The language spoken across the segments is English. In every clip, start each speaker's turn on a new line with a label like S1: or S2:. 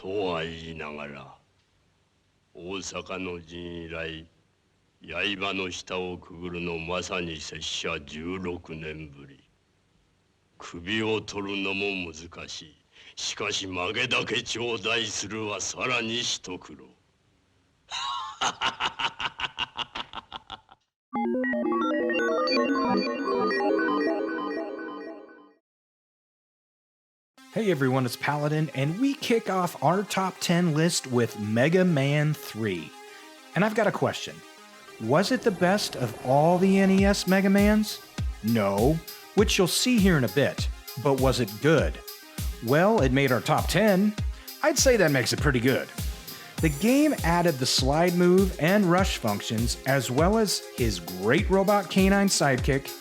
S1: とは言いながら、大阪の陣以来、刃の下をくぐるのまさに拙者16年ぶり。首を取るのも難しい。しかし負けだけ頂戴するはさらに一苦労。
S2: Hey everyone, it's Palydyn, and we kick off our top 10 list with Mega Man 3. And I've got a question. Was it the best of all the NES Mega Mans? No, which you'll see here in a bit. But was it good? Well, it made our top 10. I'd say that makes it pretty good. The game added the slide move and rush functions, as well as his great robot canine sidekick.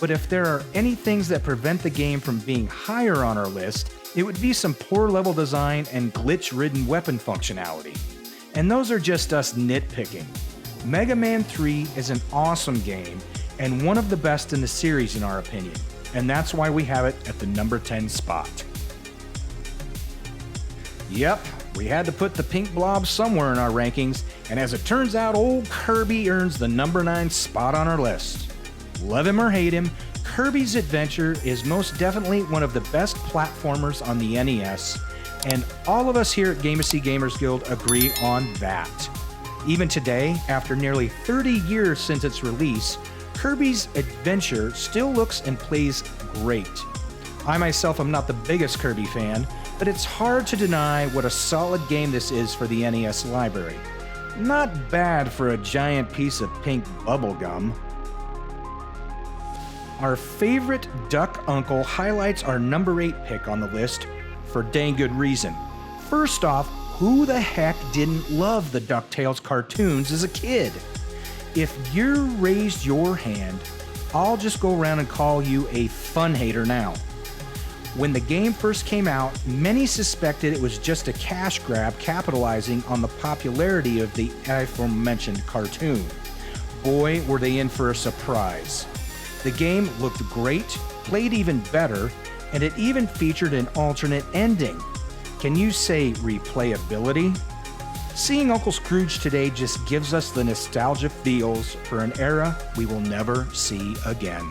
S2: But if there are any things that prevent the game from being higher on our list, it would be some poor level design and glitch-ridden weapon functionality. And those are just us nitpicking. Mega Man 3 is an awesome game, and one of the best in the series in our opinion, and that's why we have it at the number 10 spot. Yep, we had to put the pink blob somewhere in our rankings, and as it turns out, old Kirby earns the number 9 spot on our list. Love him or hate him, Kirby's Adventure is most definitely one of the best platformers on the NES, and all of us here at Gamacy Gamers Guild agree on that. Even today, after nearly 30 years since its release, Kirby's Adventure still looks and plays great. I myself am not the biggest Kirby fan, but it's hard to deny what a solid game this is for the NES library. Not bad for a giant piece of pink bubblegum. Our favorite Duck Uncle highlights our number 8 pick on the list for dang good reason. First off, who the heck didn't love the DuckTales cartoons as a kid? If you raised your hand, I'll just go around and call you a fun hater now. When the game first came out, many suspected it was just a cash grab capitalizing on the popularity of the aforementioned cartoon. Boy, were they in for a surprise. The game looked great, played even better, and it even featured an alternate ending. Can you say replayability? Seeing Uncle Scrooge today just gives us the nostalgia feels for an era we will never see again.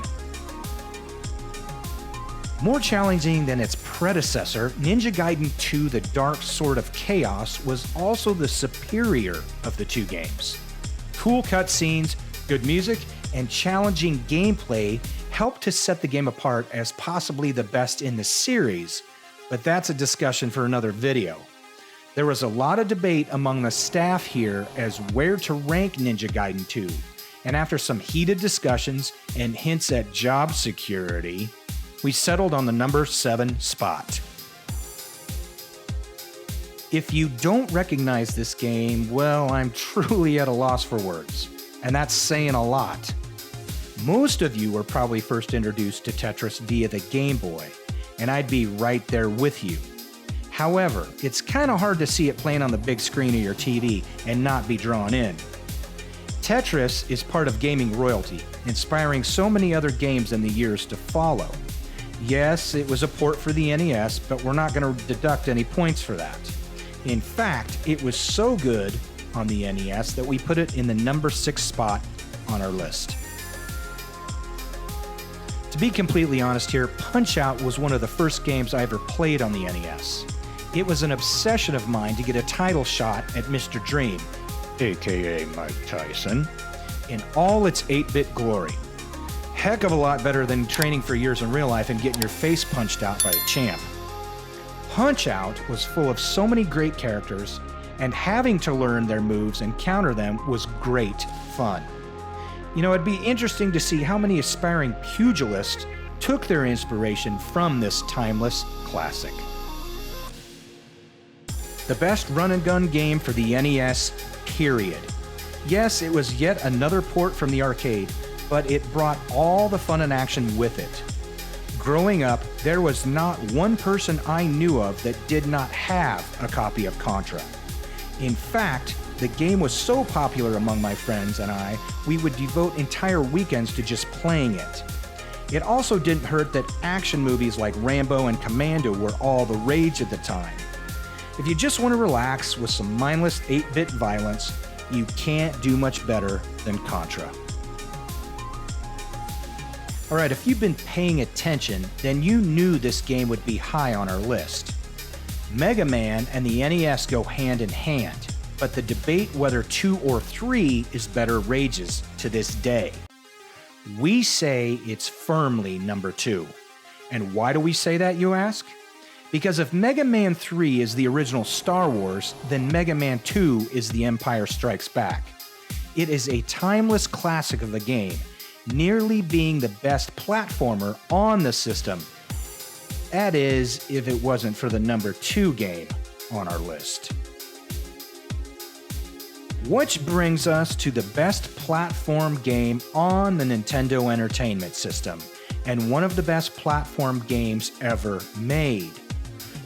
S2: More challenging than its predecessor, Ninja Gaiden 2: The Dark Sword of Chaos was also the superior of the two games. Cool cutscenes, good music, and challenging gameplay helped to set the game apart as possibly the best in the series, but that's a discussion for another video. There was a lot of debate among the staff here as where to rank Ninja Gaiden 2, and after some heated discussions and hints at job security, we settled on the number 7 spot. If you don't recognize this game, well, I'm truly at a loss for words, and that's saying a lot. Most of you were probably first introduced to Tetris via the Game Boy, and I'd be right there with you. However, it's kind of hard to see it playing on the big screen of your TV and not be drawn in. Tetris is part of gaming royalty, inspiring so many other games in the years to follow. Yes, it was a port for the NES, but we're not going to deduct any points for that. In fact, it was so good on the NES that we put it in the number 6 spot on our list. To be completely honest here, Punch-Out was one of the first games I ever played on the NES. It was an obsession of mine to get a title shot at Mr. Dream, aka Mike Tyson, in all its 8-bit glory. Heck of a lot better than training for years in real life and getting your face punched out by a champ. Punch-Out was full of so many great characters, and having to learn their moves and counter them was great fun. You know, it'd be interesting to see how many aspiring pugilists took their inspiration from this timeless classic. The best run-and-gun game for the NES, period. Yes, it was yet another port from the arcade, but it brought all the fun and action with it. Growing up, there was not one person I knew of that did not have a copy of Contra. In fact, the game was so popular among my friends and I, we would devote entire weekends to just playing it. It also didn't hurt that action movies like Rambo and Commando were all the rage at the time. If you just want to relax with some mindless 8-bit violence, you can't do much better than Contra. Alright, if you've been paying attention, then you knew this game would be high on our list. Mega Man and the NES go hand in hand, but the debate whether 2 or 3 is better rages to this day. We say it's firmly number 2. And why do we say that, you ask? Because if Mega Man 3 is the original Star Wars, then Mega Man 2 is The Empire Strikes Back. It is a timeless classic of a game, nearly being the best platformer on the system. That is, if it wasn't for the number 2 game on our list. Which brings us to the best platform game on the Nintendo Entertainment System, and one of the best platform games ever made.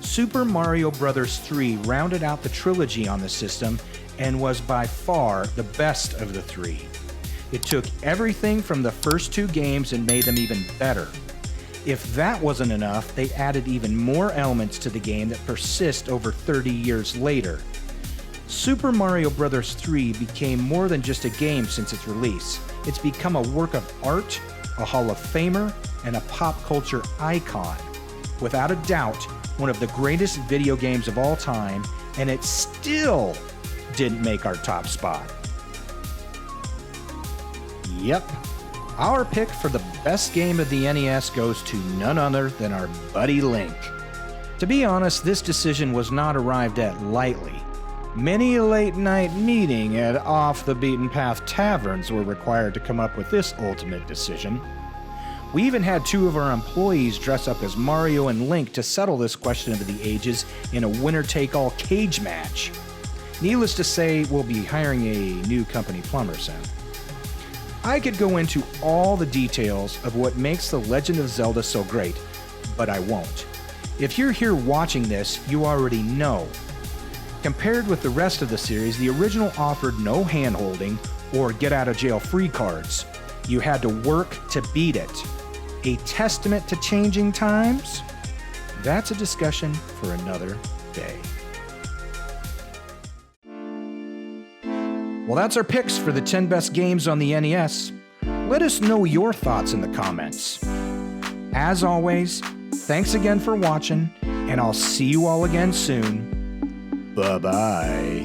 S2: Super Mario Bros. 3 rounded out the trilogy on the system and was by far the best of the 3. It took everything from the first 2 games and made them even better. If that wasn't enough, they added even more elements to the game that persist over 30 years later. Super Mario Bros. 3 became more than just a game since its release. It's become a work of art, a Hall of Famer, and a pop culture icon. Without a doubt, one of the greatest video games of all time, and it still didn't make our top spot. Yep, our pick for the best game of the NES goes to none other than our buddy Link. To be honest, this decision was not arrived at lightly. Many a late-night meeting at off-the-beaten-path taverns were required to come up with this ultimate decision. We even had 2 of our employees dress up as Mario and Link to settle this question of the ages in a winner-take-all cage match. Needless to say, we'll be hiring a new company plumber soon. I could go into all the details of what makes The Legend of Zelda so great, but I won't. If you're here watching this, you already know. Compared with the rest of the series, the original offered no hand-holding or get-out-of-jail-free cards. You had to work to beat it. A testament to changing times? That's a discussion for another day. Well, that's our picks for the 10 best games on the NES. Let us know your thoughts in the comments. As always, thanks again for watching, and I'll see you all again soon. Bye-bye.